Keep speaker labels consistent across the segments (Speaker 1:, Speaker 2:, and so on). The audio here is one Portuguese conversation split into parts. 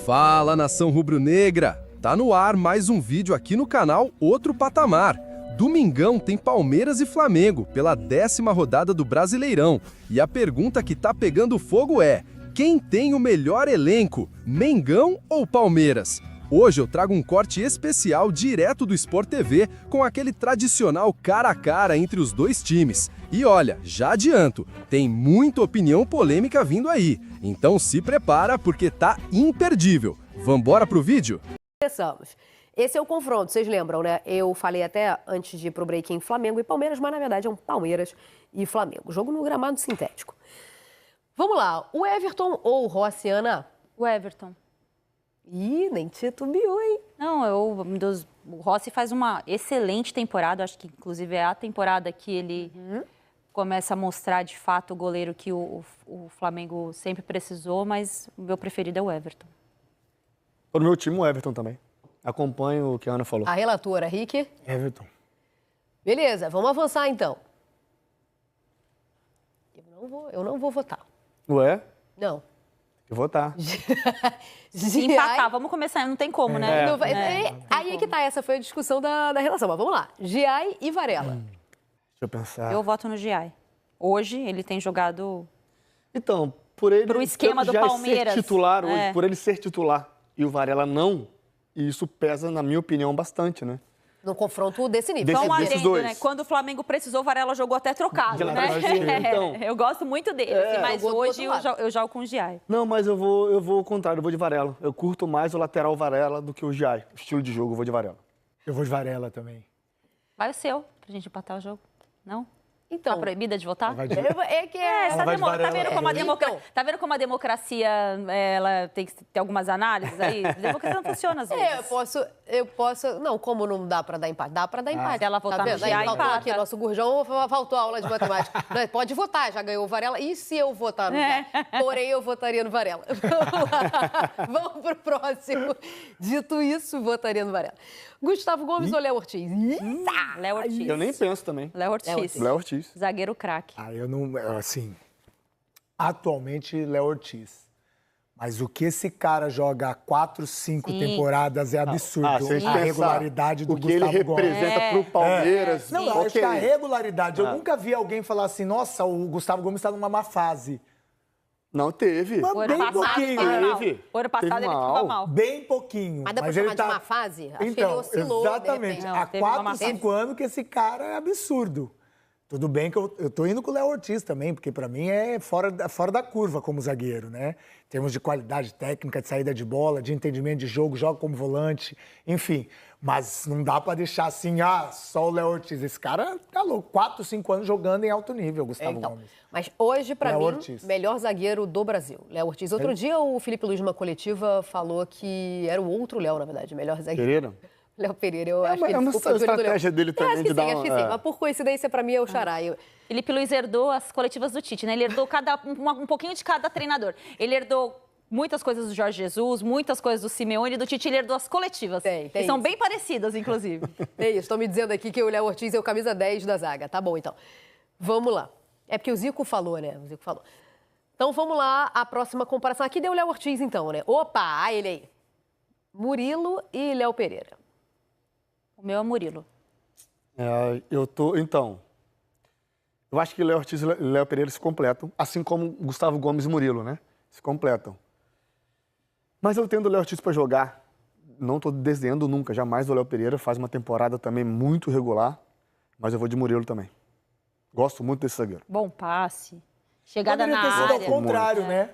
Speaker 1: Fala, nação rubro-negra! Tá no ar mais um vídeo aqui no canal Outro Patamar. Domingão tem Palmeiras e Flamengo pela 10ª rodada do Brasileirão. E a pergunta que tá pegando fogo é: quem tem o melhor elenco, Mengão ou Palmeiras? Hoje eu trago um corte especial direto do Sport TV com aquele tradicional cara a cara entre os dois times. E olha, já adianto, tem muita opinião polêmica vindo aí. Então se prepara porque tá imperdível. Vambora pro vídeo?
Speaker 2: Começamos. Esse é o confronto, vocês lembram, né? Eu falei até antes de ir pro break em Flamengo e Palmeiras, mas na verdade é um Palmeiras e Flamengo. Jogo no gramado sintético. Vamos lá, o Everton ou o Rossi, Ana?
Speaker 3: O Everton.
Speaker 2: Ih, nem titubeou, hein?
Speaker 3: Não, o Rossi faz uma excelente temporada, acho que inclusive é a temporada que ele começa a mostrar de fato o goleiro que o Flamengo sempre precisou, mas o meu preferido é o Everton.
Speaker 4: Para o meu time, o Everton também. Acompanho o que a Ana falou.
Speaker 2: A relatora, Rick?
Speaker 4: Everton.
Speaker 2: Beleza, vamos avançar então. Eu não vou votar.
Speaker 4: Ué?
Speaker 2: Não.
Speaker 4: Eu vou votar.
Speaker 3: Se empatar, vamos começar, não tem como, né?
Speaker 2: Aí é que tá, essa foi a discussão da relação. Mas vamos lá, Giai e Varela.
Speaker 4: Deixa eu pensar.
Speaker 3: Eu voto no Giai. Hoje ele tem jogado...
Speaker 4: Então, por ele...
Speaker 3: Pro esquema do Palmeiras.
Speaker 4: Ser titular hoje, por ele ser titular e o Varela não, e isso pesa, na minha opinião, bastante, né?
Speaker 2: No confronto desse nível.
Speaker 3: Só um
Speaker 4: desses
Speaker 3: adendo,
Speaker 4: dois.
Speaker 3: né? Quando o Flamengo precisou, o Varela jogou até trocado, né?
Speaker 4: Então.
Speaker 3: Eu gosto muito dele, assim, mas hoje eu jogo com o Giai.
Speaker 4: Não, mas eu vou ao contrário, eu vou de Varela. Eu curto mais o lateral Varela do que o Giai. O estilo de jogo, eu vou de Varela.
Speaker 5: Eu vou de Varela também.
Speaker 3: Vai o seu, pra gente empatar o jogo. Não?
Speaker 2: Então,
Speaker 3: Tá proibida de votar? Tá vendo como a democracia ela tem que ter algumas análises aí? A democracia não funciona às vezes.
Speaker 2: Eu posso... Não, como não dá pra dar empate? Dá pra dar empate.
Speaker 3: Se ela votar
Speaker 2: tá
Speaker 3: no
Speaker 2: vendo?
Speaker 3: Giai,
Speaker 2: Aí faltou
Speaker 3: empata.
Speaker 2: aqui, nosso Gurjão faltou aula de matemática. Não, pode votar, já ganhou o Varela. E se eu votar no Giai? Porém, eu votaria no Varela. Vamos lá. Vamos pro próximo. Dito isso, votaria no Varela. Gustavo Gomes ou Léo Ortiz?
Speaker 3: Léo Ortiz.
Speaker 4: Eu nem penso também.
Speaker 3: Léo Ortiz.
Speaker 4: Léo Ortiz.
Speaker 3: Zagueiro craque.
Speaker 5: Eu não... Assim, atualmente, Léo Ortiz. Mas o que esse cara joga há 4, 5 temporadas é absurdo.
Speaker 4: Se a gente
Speaker 5: A
Speaker 4: pensar
Speaker 5: regularidade do
Speaker 4: o que ele
Speaker 5: Gustavo Gomes.
Speaker 4: representa pro Palmeiras.
Speaker 5: Não, eu acho que a regularidade. Eu nunca vi alguém falar assim, nossa, o Gustavo Gomes está numa má fase.
Speaker 4: Não teve.
Speaker 5: Mas bem pouquinho.
Speaker 4: Teve.
Speaker 3: O ano passado ele estava mal.
Speaker 5: Bem pouquinho.
Speaker 2: Mas dá pra
Speaker 5: ele
Speaker 2: chamar de uma fase? Acho que ele oscilou,
Speaker 5: exatamente.
Speaker 2: de repente.
Speaker 5: Há
Speaker 3: teve uma
Speaker 5: 4,
Speaker 3: má
Speaker 5: 5 anos que esse cara é absurdo. Tudo bem que eu tô indo com o Léo Ortiz também, porque para mim é fora da curva como zagueiro, né? Em termos de qualidade técnica, de saída de bola, de entendimento de jogo, joga como volante, enfim. Mas não dá para deixar assim, só o Léo Ortiz. Esse cara tá louco, 4, 5 anos jogando em alto nível, Gustavo Gomes.
Speaker 2: Mas hoje, pra
Speaker 5: Léo
Speaker 2: mim,
Speaker 5: Ortiz.
Speaker 2: melhor zagueiro do Brasil, Léo Ortiz. Outro dia, o Felipe Luiz, numa coletiva, falou que era o outro Léo, na verdade, melhor zagueiro.
Speaker 4: Pereira?
Speaker 2: Léo Pereira, eu acho que
Speaker 4: É
Speaker 2: ele
Speaker 4: uma
Speaker 2: ficou com a
Speaker 4: estratégia dele também
Speaker 2: acho que
Speaker 4: de dar
Speaker 2: acho que sim. Mas por coincidência, pra mim, é o Xará.
Speaker 3: Felipe Luiz herdou as coletivas do Tite, né? Ele herdou um pouquinho de cada treinador. Ele herdou muitas coisas do Jorge Jesus, muitas coisas do Simeone e do Tite, ele herdou as coletivas.
Speaker 2: Tem
Speaker 3: que são
Speaker 2: isso.
Speaker 3: bem parecidas, inclusive.
Speaker 2: É isso, estão me dizendo aqui que o Léo Ortiz é o camisa 10 da zaga. Tá bom, então. Vamos lá. É porque o Zico falou, né? O Zico falou. Então, vamos lá, a próxima comparação. Aqui deu o Léo Ortiz, então, né? Opa, ele aí. Murilo e Léo Pereira.
Speaker 3: O meu é Murilo.
Speaker 4: Então, eu acho que Léo Ortiz e Léo Pereira se completam, assim como Gustavo Gomes e Murilo, né? Se completam. Mas eu tendo o Léo Ortiz para jogar, não estou desdenhando nunca, jamais o Léo Pereira, faz uma temporada também muito regular, mas eu vou de Murilo também. Gosto muito desse zagueiro.
Speaker 3: Bom passe, chegada na
Speaker 5: Poderia ter sido
Speaker 3: área.
Speaker 5: ao contrário, né?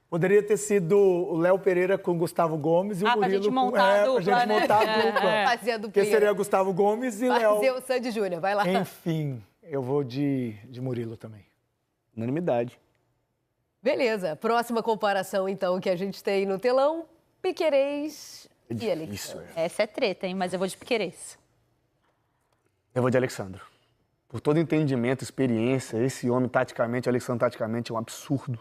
Speaker 5: Poderia ter sido o Léo Pereira com o Gustavo Gomes e o Murilo
Speaker 3: pra gente montar a dupla,
Speaker 5: pra gente
Speaker 3: né?
Speaker 5: montar a dupla.
Speaker 2: Fazia a
Speaker 5: Que
Speaker 2: duplinha.
Speaker 5: seria Gustavo Gomes e Léo.
Speaker 2: Fazer o Sandy Júnior, vai lá.
Speaker 5: Enfim, eu vou de Murilo também.
Speaker 4: Unanimidade.
Speaker 2: Beleza, próxima comparação, então, que a gente tem no telão. Piquerez e
Speaker 4: Isso,
Speaker 2: Alexandre.
Speaker 3: Essa é treta, hein? Mas eu vou de Piquerez.
Speaker 4: Eu vou de Alexandre. Por todo entendimento, experiência, esse homem taticamente, o Alexandre taticamente é um absurdo.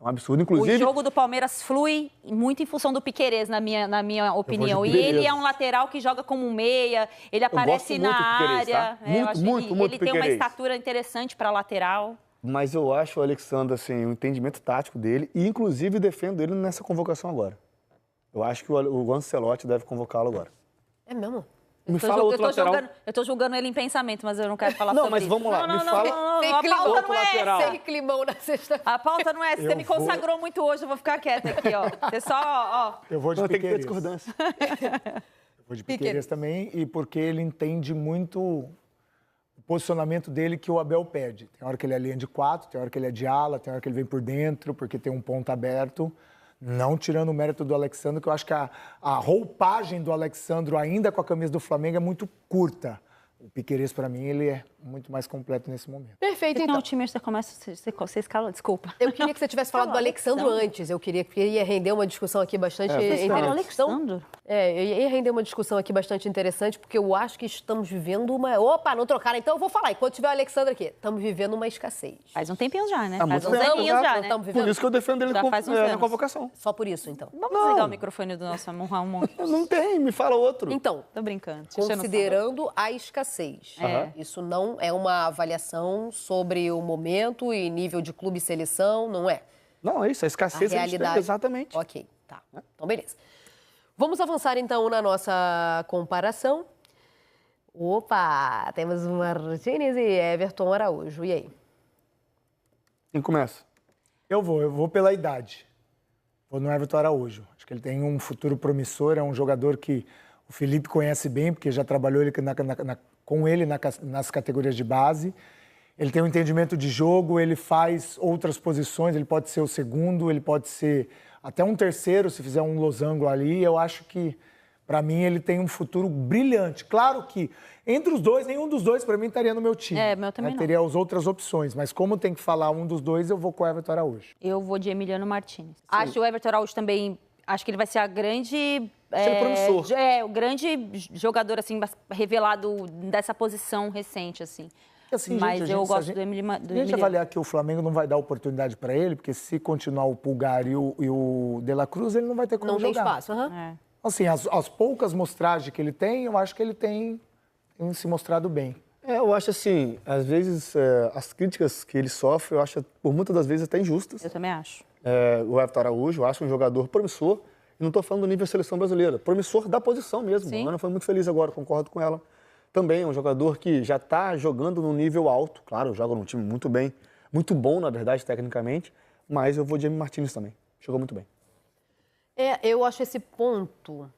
Speaker 4: É um absurdo, inclusive...
Speaker 3: O jogo do Palmeiras flui muito em função do Piquerez, na minha opinião. E ele é um lateral que joga como um meia, ele aparece
Speaker 4: gosto
Speaker 3: na
Speaker 4: muito do Piquerez,
Speaker 3: área.
Speaker 4: tá? Muito
Speaker 3: ele tem uma
Speaker 4: Piquerez.
Speaker 3: estatura interessante para lateral.
Speaker 4: Mas eu acho o Alexandre, assim, o entendimento tático dele, e inclusive defendo ele nessa convocação agora. Eu acho que o Ancelotti deve convocá-lo agora.
Speaker 2: É mesmo?
Speaker 4: Me fala outro lateral.
Speaker 3: Eu tô julgando ele em pensamento, mas eu não quero falar
Speaker 4: Não,
Speaker 3: sobre
Speaker 4: mas
Speaker 3: isso.
Speaker 4: vamos lá, me fala.
Speaker 2: Sem
Speaker 3: A
Speaker 2: climão,
Speaker 3: pauta não é
Speaker 4: lateral.
Speaker 3: essa.
Speaker 2: Sem climão na sexta.
Speaker 3: A pauta não é essa. Você me consagrou muito hoje, eu vou ficar quieta aqui, ó. Você só, ó.
Speaker 5: Eu vou de
Speaker 4: Não, tem que ter
Speaker 5: Piquerez.
Speaker 4: discordância.
Speaker 5: Eu vou de Piquerez também, e porque ele entende muito o posicionamento dele que o Abel pede. Tem hora que ele é linha de 4, tem hora que ele é de ala, tem hora que ele vem por dentro, porque tem um ponto aberto. Não tirando o mérito do Alexandro, que eu acho que a roupagem do Alexandro, ainda com a camisa do Flamengo, é muito curta. O Piquerez, para mim, ele é muito mais completo nesse momento.
Speaker 2: Perfeito,
Speaker 3: Então,
Speaker 2: então.
Speaker 3: o time você começa, você escala, desculpa.
Speaker 2: Eu queria que você tivesse falado do Alexandro antes. Eu queria que ia render uma discussão aqui bastante interessante.
Speaker 3: Alexandro?
Speaker 2: Ia render uma discussão aqui bastante interessante, porque eu acho que estamos vivendo uma... Opa, não trocaram, então eu vou falar. Enquanto tiver o Alexandro aqui, estamos vivendo uma escassez.
Speaker 3: Faz um tempinho já, né?
Speaker 4: Há
Speaker 3: Faz
Speaker 4: muito
Speaker 3: uns
Speaker 4: tempo,
Speaker 3: aninhos
Speaker 2: exato.
Speaker 3: já,
Speaker 2: Não
Speaker 3: né?
Speaker 2: estamos vivendo.
Speaker 4: Por isso que eu defendo ele
Speaker 3: Já faz uns
Speaker 4: na
Speaker 3: anos.
Speaker 4: convocação.
Speaker 2: Só por isso, então.
Speaker 3: Vamos desligar o microfone do nosso Ramon.
Speaker 4: Não tem, me fala outro.
Speaker 2: Então,
Speaker 3: Tô brincando. te enchendo o saco.
Speaker 2: considerando a escassez. Isso não é uma avaliação sobre o momento e nível de clube e seleção, não é.
Speaker 4: Não, é isso, a
Speaker 2: A
Speaker 4: escassez a gente tem,
Speaker 2: realidade.
Speaker 4: exatamente.
Speaker 2: Ok, tá. Então, beleza. Vamos avançar, então, na nossa comparação. Opa, temos o Martínez e Everton Araújo. E aí?
Speaker 4: Quem começa?
Speaker 5: Eu vou pela idade. Vou no Everton Araújo. Acho que ele tem um futuro promissor, é um jogador que o Felipe conhece bem, porque já trabalhou com ele nas categorias de base. Ele tem um entendimento de jogo, ele faz outras posições, ele pode ser o segundo, ele pode ser até um terceiro, se fizer um losango ali. Eu acho que, para mim, ele tem um futuro brilhante. Claro que, entre os dois, nenhum dos dois, para mim, estaria no meu time.
Speaker 3: Meu também não.
Speaker 5: Teria as outras opções, mas como tem que falar um dos dois, eu vou com o Everton Araújo.
Speaker 3: Eu vou de Emiliano Martínez. Acho o Everton Araújo também... Acho que ele vai ser a grande...
Speaker 4: promissor.
Speaker 3: O grande jogador, assim, revelado dessa posição recente, assim.
Speaker 5: Assim,
Speaker 3: Mas
Speaker 5: gente,
Speaker 3: eu
Speaker 5: se a
Speaker 3: gosto
Speaker 5: gente-
Speaker 3: do Emiliano.
Speaker 5: A gente avaliar que o Flamengo não vai dar oportunidade para ele, porque se continuar o Pulgar e o De La Cruz, ele não vai ter como
Speaker 2: Não tem
Speaker 5: jogar.
Speaker 2: espaço, aham.
Speaker 5: Assim, as poucas mostragens que ele tem, eu acho que ele tem se mostrado bem.
Speaker 4: Eu acho assim, às vezes, as críticas que ele sofre, eu acho, por muitas das vezes, até injustas.
Speaker 3: Eu também acho.
Speaker 4: O Everton Araújo, eu acho um jogador promissor, e não estou falando do nível seleção brasileira, promissor da posição mesmo.
Speaker 3: Sim.
Speaker 4: A Ana foi muito feliz agora, concordo com ela. Também é um jogador que já está jogando num nível alto, claro, joga num time muito bem, muito bom, na verdade, tecnicamente, mas eu vou de Emi Martínez também, jogou muito bem.
Speaker 2: Eu acho esse ponto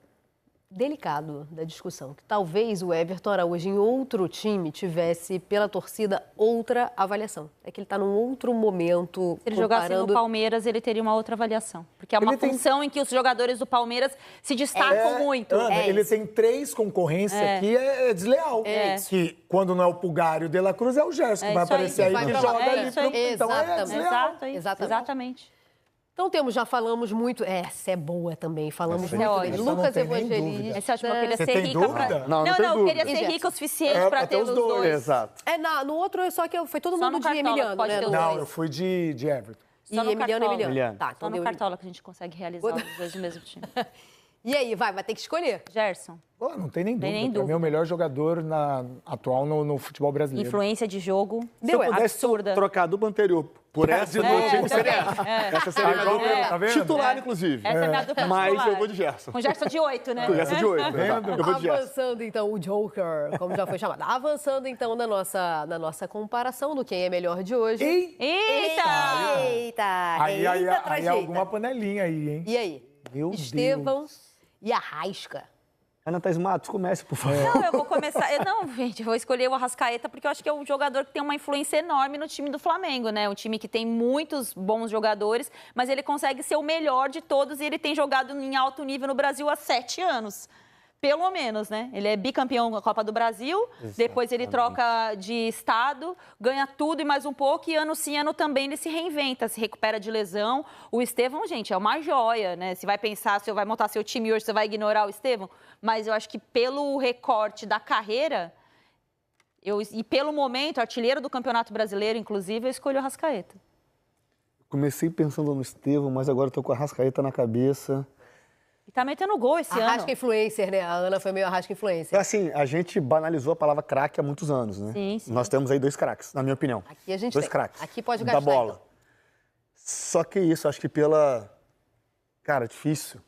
Speaker 2: delicado da discussão, que talvez o Everton Araújo em outro time tivesse, pela torcida, outra avaliação. É que ele está num outro momento.
Speaker 3: Se ele jogasse no Palmeiras, ele teria uma outra avaliação. Porque é uma
Speaker 5: Ele tem-
Speaker 3: função em que os jogadores do Palmeiras se destacam muito.
Speaker 5: Ana, ele tem 3 concorrências aqui, é desleal.
Speaker 2: É
Speaker 5: Que quando não é o Pulgar e o De La Cruz, é o Gerson, que vai
Speaker 3: isso aí,
Speaker 5: aparecer aí,
Speaker 2: vai
Speaker 5: que
Speaker 2: pra lá.
Speaker 5: joga
Speaker 2: É
Speaker 5: ali.
Speaker 3: isso aí.
Speaker 5: Então é
Speaker 2: Exatamente.
Speaker 5: desleal.
Speaker 3: Exatamente.
Speaker 2: Então já falamos muito. Essa é boa também. Falamos
Speaker 3: Essa é
Speaker 2: muito
Speaker 3: ótima.
Speaker 2: de
Speaker 5: Essa não
Speaker 2: Lucas
Speaker 5: tem nem
Speaker 2: Evangelista.
Speaker 5: dúvida.
Speaker 3: Esse é ótimo, eu queria
Speaker 5: Você
Speaker 3: ser
Speaker 5: tem
Speaker 3: rica
Speaker 5: dúvida?
Speaker 3: pra...
Speaker 4: Não
Speaker 3: Não,
Speaker 4: tem
Speaker 3: eu queria
Speaker 4: dúvida.
Speaker 3: ser rica o suficiente
Speaker 5: É,
Speaker 3: pra
Speaker 5: até
Speaker 3: ter
Speaker 5: os
Speaker 3: os
Speaker 5: dois.
Speaker 3: dois.
Speaker 4: Exato.
Speaker 2: No outro, só que foi todo
Speaker 3: Só
Speaker 2: mundo
Speaker 3: no
Speaker 2: de
Speaker 3: Cartola,
Speaker 2: Emiliano,
Speaker 3: pode
Speaker 2: né?
Speaker 3: ter
Speaker 2: Lu?
Speaker 3: os
Speaker 5: Não,
Speaker 3: dois.
Speaker 5: eu fui de Everton.
Speaker 2: E
Speaker 3: Só no
Speaker 2: Emiliano,
Speaker 3: Cartola.
Speaker 2: Emiliano. Tá,
Speaker 3: Só
Speaker 2: então
Speaker 3: no
Speaker 2: deu-
Speaker 3: Cartola que a gente consegue realizar os dois do mesmo time.
Speaker 2: E aí, vai ter que escolher.
Speaker 3: Gerson,
Speaker 5: Pô, não tem nem dúvida.
Speaker 3: nem
Speaker 5: Pra mim é o melhor jogador atual no futebol brasileiro.
Speaker 3: influência de jogo
Speaker 4: Se eu pudesse
Speaker 3: absurda.
Speaker 4: trocar a dupla anterior por essa do meu time, seria essa. Essa seria a minha dupla
Speaker 5: Tá vendo?
Speaker 4: titular, inclusive.
Speaker 3: Essa é a minha dupla
Speaker 4: Mas
Speaker 3: titular.
Speaker 4: eu vou de Gerson.
Speaker 3: Com Gerson de 8, né?
Speaker 4: Com essa de 8. Eu vou de Gerson.
Speaker 2: Avançando, então, o Joker, como já foi chamado. Avançando, então, na nossa comparação do quem é melhor de hoje.
Speaker 3: Eita!
Speaker 2: Eita!
Speaker 5: Aí
Speaker 2: Eita, trajeita.
Speaker 5: alguma panelinha aí, hein?
Speaker 2: E aí?
Speaker 5: Meu
Speaker 2: Estevão e Arrasca.
Speaker 4: Ana Thaís Matos, comece, por favor.
Speaker 3: Não, eu vou começar. Gente, eu vou escolher o Arrascaeta porque eu acho que é um jogador que tem uma influência enorme no time do Flamengo, né? Um time que tem muitos bons jogadores, mas ele consegue ser o melhor de todos e ele tem jogado em alto nível no Brasil há 7 anos. Pelo menos, né? Ele é bicampeão da Copa do Brasil, depois ele troca de estado, ganha tudo e mais um pouco, e ano sim, ano também ele se reinventa, se recupera de lesão. O Estevão, gente, é uma joia, né? Se vai pensar, se vai montar seu time hoje, você vai ignorar o Estevão, mas eu acho que pelo recorte da carreira, e pelo momento, artilheiro do Campeonato Brasileiro, inclusive, eu escolho o Arrascaeta.
Speaker 4: Comecei pensando no Estevão, mas agora estou com a Rascaeta na cabeça.
Speaker 3: E tá metendo gol esse ano.
Speaker 2: Arrasca influencer, né? A Ana foi meio Arrasca influencer.
Speaker 4: Assim, a gente banalizou a palavra craque há muitos anos, né?
Speaker 3: Sim, sim.
Speaker 4: Nós temos aí 2 craques, na minha opinião.
Speaker 2: Aqui a gente
Speaker 4: 2
Speaker 2: tem.
Speaker 4: craques.
Speaker 2: Aqui pode
Speaker 4: da
Speaker 2: gastar,
Speaker 4: bola.
Speaker 2: então.
Speaker 4: Só que isso, acho que Cara, difícil.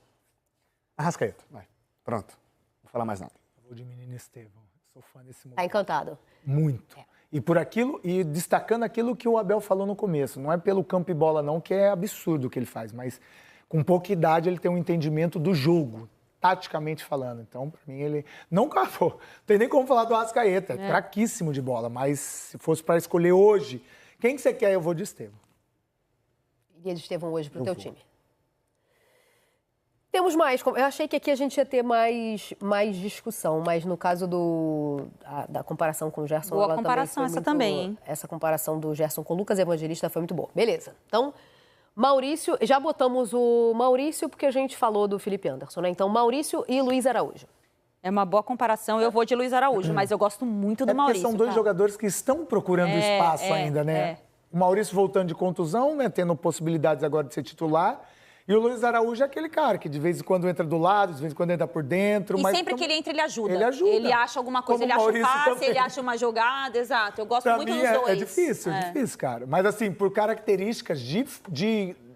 Speaker 4: Arrascaeta, vai. Pronto. Não vou falar mais nada.
Speaker 5: Eu vou de menino Estevão. Sou fã desse
Speaker 2: Tá
Speaker 5: momento.
Speaker 2: encantado.
Speaker 5: Muito. E por aquilo, e destacando aquilo que o Abel falou no começo. Não é pelo campo e bola, não, que é absurdo o que ele faz, mas com pouca idade ele tem um entendimento do jogo, taticamente falando. Então, pra mim, ele não acabou. Não tem nem como falar do Arrascaeta, é fraquíssimo de bola, mas se fosse para escolher hoje, quem que você quer, eu vou de Estevão.
Speaker 2: Iria de Estevão hoje pro teu time. Temos mais. Eu achei que aqui a gente ia ter mais discussão, mas no caso da comparação com o Gerson...
Speaker 3: Boa
Speaker 2: ela
Speaker 3: comparação,
Speaker 2: foi
Speaker 3: essa
Speaker 2: muito,
Speaker 3: também, hein?
Speaker 2: Essa comparação do Gerson com o Lucas Evangelista foi muito boa. Beleza. Então, Maurício... Já botamos o Maurício porque a gente falou do Felipe Anderson, né? Então, Maurício e Luiz Araújo.
Speaker 3: É uma boa comparação. Eu vou de Luiz Araújo, mas eu gosto muito do
Speaker 5: É porque
Speaker 3: Maurício.
Speaker 5: são dois
Speaker 3: tá?
Speaker 5: jogadores que estão procurando espaço ainda, né?
Speaker 3: é.
Speaker 5: O Maurício voltando de contusão, né? Tendo possibilidades agora de ser titular. E o Luiz Araújo é aquele cara que de vez em quando entra do lado, de vez em quando entra por dentro.
Speaker 3: E
Speaker 5: mas
Speaker 3: sempre que ele entra, ele ajuda.
Speaker 5: Ele ajuda.
Speaker 3: Ele acha alguma coisa,
Speaker 5: Como
Speaker 3: ele acha um
Speaker 5: Maurício
Speaker 3: passe,
Speaker 5: também.
Speaker 3: ele acha uma jogada, exato. Eu gosto
Speaker 5: Pra
Speaker 3: muito
Speaker 5: mim
Speaker 3: dos dois.
Speaker 5: é difícil, cara. Mas assim, por características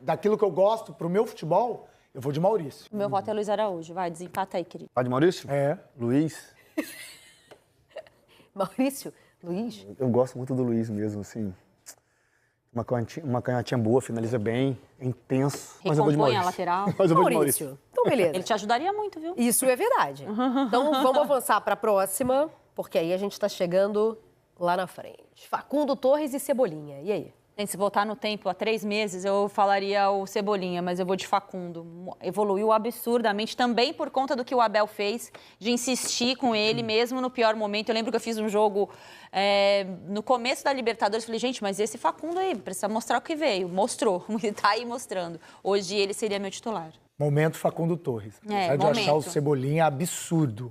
Speaker 5: daquilo que eu gosto pro meu futebol, eu vou de Maurício.
Speaker 3: O meu voto é Luiz Araújo. Vai, desempata aí, querido.
Speaker 4: Vai de Maurício?
Speaker 5: É.
Speaker 4: Luiz.
Speaker 2: Maurício? Luiz?
Speaker 4: Eu gosto muito do Luiz mesmo, assim. Uma canhotinha boa, finaliza bem, é intenso. Mas eu vou de
Speaker 3: Recompõe a
Speaker 4: Maurício.
Speaker 3: lateral.
Speaker 4: Mas eu vou de Maurício.
Speaker 2: Maurício. Então, beleza.
Speaker 3: Ele te ajudaria muito, viu?
Speaker 2: Isso é verdade. Então, vamos avançar para a próxima, porque aí a gente está chegando lá na frente. Facundo Torres e Cebolinha. E aí?
Speaker 3: Gente, se voltar no tempo, há 3 meses, eu falaria o Cebolinha, mas eu vou de Facundo. Evoluiu absurdamente, também por conta do que o Abel fez, de insistir com ele, mesmo no pior momento. Eu lembro que eu fiz um jogo no começo da Libertadores, falei, gente, mas esse Facundo aí, precisa mostrar o que veio. Mostrou, ele tá aí mostrando. Hoje ele seria meu titular.
Speaker 5: Momento Facundo Torres.
Speaker 3: É,
Speaker 5: Apesar de achar o
Speaker 3: momento.
Speaker 5: Cebolinha absurdo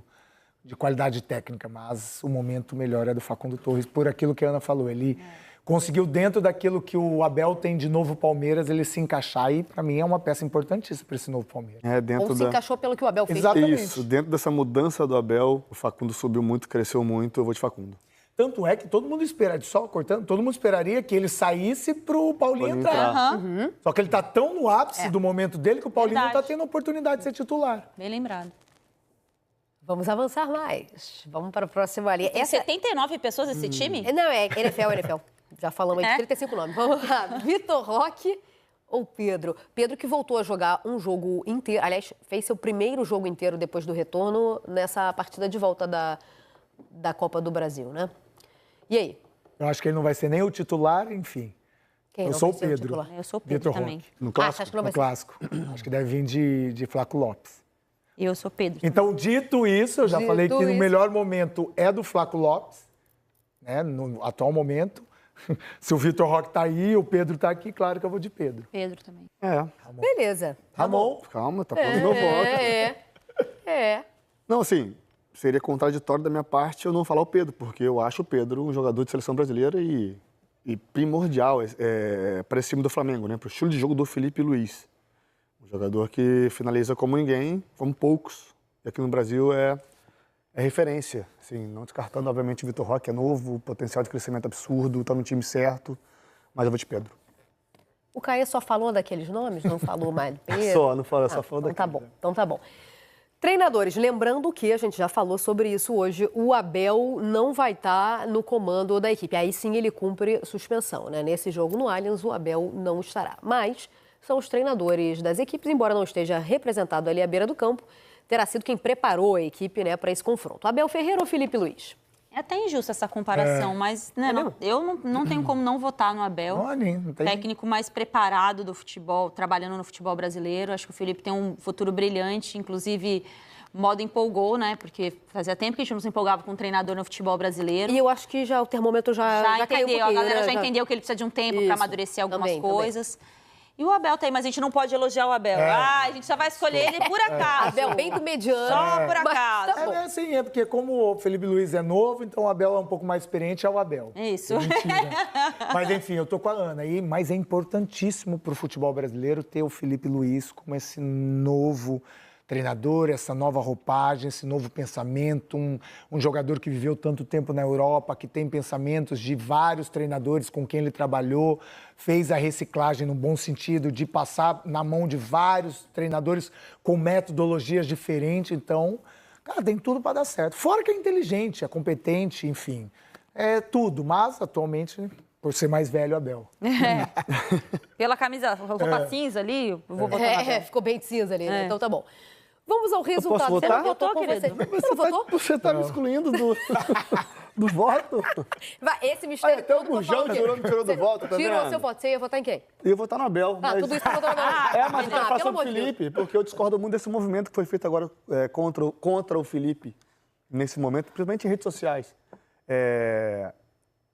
Speaker 5: de qualidade técnica, mas o momento melhor é do Facundo Torres, por aquilo que a Ana falou. Ele conseguiu, dentro daquilo que o Abel tem de novo Palmeiras, ele se encaixar e, para mim, é uma peça importantíssima para esse novo Palmeiras.
Speaker 4: É, dentro
Speaker 2: Ou se encaixou pelo que o Abel fez.
Speaker 5: Exatamente.
Speaker 4: Isso, dentro dessa mudança do Abel, o Facundo subiu muito, cresceu muito, eu vou de Facundo.
Speaker 5: Tanto é que todo mundo espera, só cortando, todo mundo esperaria que ele saísse pro Paulinho
Speaker 4: Paulinho
Speaker 5: entrar. Só que ele tá tão no ápice do momento dele que o Paulinho não tá
Speaker 3: Verdade.
Speaker 5: tendo a oportunidade de ser titular.
Speaker 3: Bem lembrado.
Speaker 2: Vamos avançar mais. Vamos para a próxima linha.
Speaker 3: Tem 79 pessoas nesse time?
Speaker 2: Não, é NFL. Já falamos aí de 35 nomes. Vamos lá. Vitor Roque ou Pedro? Pedro que voltou a jogar um jogo inteiro. Aliás, fez seu primeiro jogo inteiro depois do retorno nessa partida de volta da Copa do Brasil, né? E aí?
Speaker 5: Eu acho que ele não vai ser nem o titular, enfim.
Speaker 2: Quem
Speaker 5: Eu
Speaker 2: não
Speaker 5: sou
Speaker 2: vai
Speaker 5: o
Speaker 2: ser
Speaker 5: Pedro.
Speaker 2: titular?
Speaker 3: Eu sou o Pedro
Speaker 5: Vitor
Speaker 3: também.
Speaker 5: Roque.
Speaker 4: No
Speaker 2: Você
Speaker 4: clássico?
Speaker 2: acha que não vai
Speaker 5: No
Speaker 2: ser?
Speaker 5: clássico. Acho que deve vir de Flaco Lopes.
Speaker 3: Eu sou Pedro.
Speaker 5: Então, dito isso, eu já
Speaker 2: Dito
Speaker 5: falei que no
Speaker 2: isso.
Speaker 5: melhor momento é do Flaco Lopes, né, no atual momento. Se o Vitor Roque tá aí, o Pedro tá aqui, claro que eu vou de Pedro.
Speaker 3: Pedro também.
Speaker 4: É,
Speaker 2: Beleza.
Speaker 5: Ramon.
Speaker 4: calma, tá falando meu voto.
Speaker 2: É.
Speaker 4: Não, assim, seria contraditório da minha parte eu não falar o Pedro, porque eu acho o Pedro um jogador de seleção brasileira e primordial para esse time do Flamengo, né? Para o estilo de jogo do Felipe Luiz. Um jogador que finaliza como ninguém, como poucos. E aqui no Brasil é referência. Assim, não descartando, obviamente, o Vitor Roque é novo, potencial de crescimento absurdo, está no time certo, mas eu vou de Pedro.
Speaker 2: O Caê só falou daqueles nomes? Não falou mais do Pedro?
Speaker 4: Só, não fala, só falou
Speaker 2: Então
Speaker 4: daqui.
Speaker 2: tá bom. Treinadores, lembrando que a gente já falou sobre isso hoje, o Abel não vai estar no comando da equipe. Aí sim ele cumpre suspensão, né? Nesse jogo no Allianz, o Abel não estará. Mas são os treinadores das equipes, embora não esteja representado ali à beira do campo, terá sido quem preparou a equipe, né, para esse confronto. Abel Ferreira ou Felipe Luiz?
Speaker 3: É até injusta essa comparação, mas né, eu não tenho como não votar no Abel.
Speaker 5: Não tem.
Speaker 3: Técnico mais preparado do futebol, trabalhando no futebol brasileiro. Acho que o Felipe tem um futuro brilhante, inclusive modo empolgou, né? Porque fazia tempo que a gente não se empolgava com um treinador no futebol brasileiro.
Speaker 2: E eu acho que já o termômetro já caiu um
Speaker 3: entendeu,
Speaker 2: pouquinho,
Speaker 3: a galera
Speaker 2: né?
Speaker 3: já entendeu que ele precisa de um tempo
Speaker 2: Isso,
Speaker 3: para amadurecer algumas
Speaker 2: também.
Speaker 3: coisas. E o Abel tem, mas a gente não pode elogiar o Abel. A gente só vai escolher ele por acaso.
Speaker 2: Abel bem do mediano.
Speaker 3: Só por
Speaker 2: Mas
Speaker 3: acaso.
Speaker 2: tá bom.
Speaker 5: É assim, é porque como o Felipe Luiz é novo, então o Abel é um pouco mais experiente, é o Abel.
Speaker 3: Isso.
Speaker 5: É mentira. Mas enfim, eu tô com a Ana aí, mas é importantíssimo pro futebol brasileiro ter o Felipe Luiz como esse novo treinador, essa nova roupagem, esse novo pensamento, um jogador que viveu tanto tempo na Europa, que tem pensamentos de vários treinadores com quem ele trabalhou, fez a reciclagem no bom sentido de passar na mão de vários treinadores com metodologias diferentes. Então, cara, tem tudo para dar certo. Fora que é inteligente, é competente, enfim, é tudo. Mas, atualmente, por ser mais velho, Abel.
Speaker 3: Pela camisa, roupa cinza ali, eu vou botar na Abel.
Speaker 2: Ficou bem cinza ali, né? Então tá bom. Vamos ao resultado.
Speaker 4: posso votar?
Speaker 2: Você não votou,
Speaker 3: Votou,
Speaker 2: querido?
Speaker 3: querido?
Speaker 2: Você não votou?
Speaker 4: Você tá me excluindo do voto?
Speaker 2: Vai, esse mistério
Speaker 4: Olha, até o
Speaker 2: todo, tô
Speaker 4: Gurjão
Speaker 2: falando
Speaker 4: tirou-
Speaker 2: que-
Speaker 4: tirou do
Speaker 2: Você
Speaker 4: voto, tá
Speaker 2: tirou
Speaker 4: vendo?
Speaker 2: seu voto. Você ia votar em quem?
Speaker 4: Eu ia votar no Abel.
Speaker 2: Ah,
Speaker 4: mas...
Speaker 2: tudo isso pra votar no Abel.
Speaker 4: Mas eu quero falar
Speaker 2: pelo
Speaker 4: sobre
Speaker 2: amor
Speaker 4: o
Speaker 2: de Deus.
Speaker 4: Felipe, porque eu discordo muito desse movimento que foi feito agora contra o Felipe, nesse momento, principalmente em redes sociais.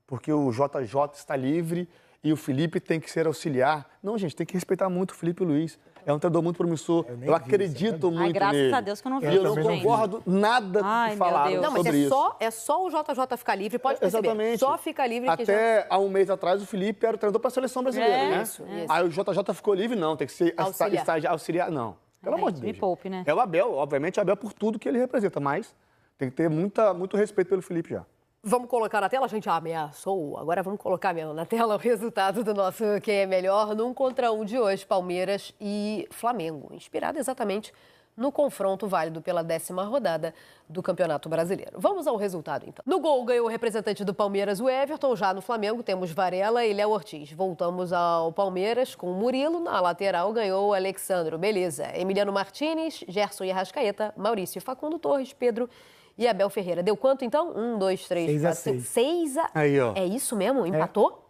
Speaker 4: Porque o JJ está livre e o Felipe tem que ser auxiliar. Não, gente, tem que respeitar muito o Felipe Luiz. É um treinador muito promissor. Eu acredito muito
Speaker 3: Ai, graças
Speaker 4: nele.
Speaker 3: a Deus que eu não vi
Speaker 4: E eu não
Speaker 3: isso, gente.
Speaker 4: concordo nada
Speaker 3: Ai,
Speaker 4: que
Speaker 3: meu
Speaker 4: falaram
Speaker 3: Deus.
Speaker 2: Não, mas
Speaker 4: sobre isso.
Speaker 2: é só o JJ ficar livre, pode perceber.
Speaker 4: Exatamente.
Speaker 2: Só fica livre que já...
Speaker 4: Até há um mês atrás, o Felipe era o treinador para a seleção brasileira, né?
Speaker 2: Isso.
Speaker 4: Aí o JJ ficou livre, não, tem que ser
Speaker 2: Auxiliar.
Speaker 4: auxiliar, não. Pelo amor de
Speaker 3: Me
Speaker 4: Deus.
Speaker 3: poupe, né?
Speaker 4: É o Abel, obviamente, o Abel por tudo que ele representa, mas tem que ter muito respeito pelo Felipe já.
Speaker 2: Vamos colocar na tela? A gente ameaçou. Agora vamos colocar mesmo na tela o resultado do nosso Quem é Melhor num contra um de hoje, Palmeiras e Flamengo. Inspirado exatamente no confronto válido pela 10ª rodada do Campeonato Brasileiro. Vamos ao resultado, então. No gol ganhou o representante do Palmeiras, o Everton. Já no Flamengo temos Varela e Léo Ortiz. Voltamos ao Palmeiras com o Murilo. Na lateral ganhou o Alexandro. Beleza. Emiliano Martínez, Gerson e Arrascaeta, Maurício e Facundo Torres, Pedro e Abel Ferreira. Deu quanto, então? 1, 2, 3,
Speaker 5: 6 a
Speaker 2: 4, 5.
Speaker 5: 6.
Speaker 2: 6 a...
Speaker 4: Aí, ó.
Speaker 2: É isso mesmo? Empatou?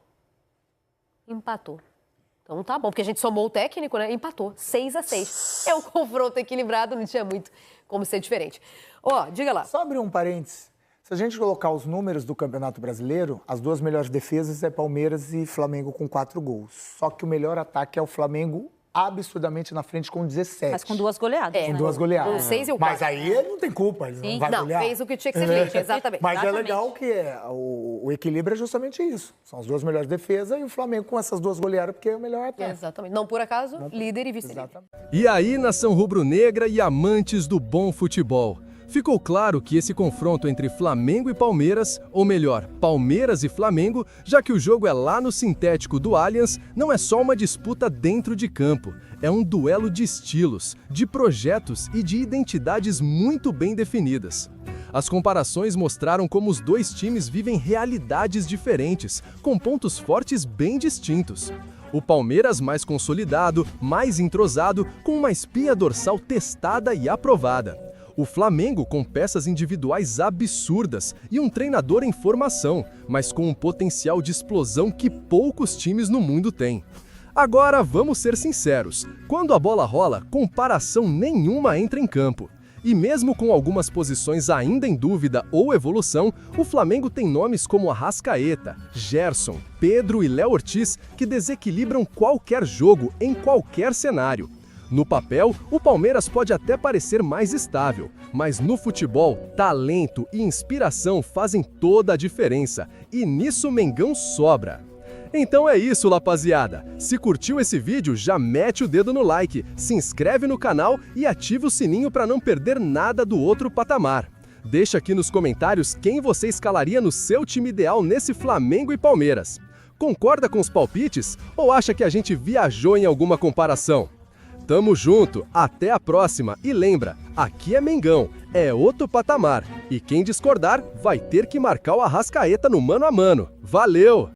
Speaker 2: Empatou. Então tá bom, porque a gente somou o técnico, né? Empatou. 6 a 6. É um confronto equilibrado, não tinha muito como ser diferente. Ó, diga lá.
Speaker 5: Só abrir um parênteses. Se a gente colocar os números do Campeonato Brasileiro, as duas melhores defesas é Palmeiras e Flamengo com 4 gols. Só que o melhor ataque é o Flamengo absurdamente na frente com 17.
Speaker 3: Mas com 2 goleadas,
Speaker 5: Com
Speaker 3: né?
Speaker 5: 2 goleadas.
Speaker 2: Com 6 e o
Speaker 5: Mas
Speaker 2: 4.
Speaker 5: aí ele não tem culpa, ele
Speaker 3: Sim.
Speaker 5: não vai
Speaker 2: Não,
Speaker 5: golear.
Speaker 2: fez o que tinha que ser feito, exatamente.
Speaker 5: Mas
Speaker 3: Exatamente.
Speaker 5: é legal que o equilíbrio é justamente isso. São as duas melhores defesas e o Flamengo com essas duas goleadas porque é o melhor ataque.
Speaker 2: Exatamente. Não por acaso, líder e vice-líder.
Speaker 5: Exatamente.
Speaker 1: E aí, nação rubro-negra e amantes do bom futebol? Ficou claro que esse confronto entre Flamengo e Palmeiras, ou melhor, Palmeiras e Flamengo, já que o jogo é lá no sintético do Allianz, não é só uma disputa dentro de campo. É um duelo de estilos, de projetos e de identidades muito bem definidas. As comparações mostraram como os dois times vivem realidades diferentes, com pontos fortes bem distintos. O Palmeiras mais consolidado, mais entrosado, com uma espinha dorsal testada e aprovada. O Flamengo com peças individuais absurdas e um treinador em formação, mas com um potencial de explosão que poucos times no mundo têm. Agora, vamos ser sinceros, quando a bola rola, comparação nenhuma entra em campo. E mesmo com algumas posições ainda em dúvida ou evolução, o Flamengo tem nomes como Arrascaeta, Gerson, Pedro e Léo Ortiz que desequilibram qualquer jogo em qualquer cenário. No papel, o Palmeiras pode até parecer mais estável, mas no futebol, talento e inspiração fazem toda a diferença, e nisso o Mengão sobra. Então é isso, rapaziada. Se curtiu esse vídeo, já mete o dedo no like, se inscreve no canal e ativa o sininho para não perder nada do outro patamar. Deixa aqui nos comentários quem você escalaria no seu time ideal nesse Flamengo e Palmeiras. Concorda com os palpites ou acha que a gente viajou em alguma comparação? Tamo junto, até a próxima e lembra, aqui é Mengão, é outro patamar e quem discordar vai ter que marcar o Arrascaeta no mano a mano. Valeu!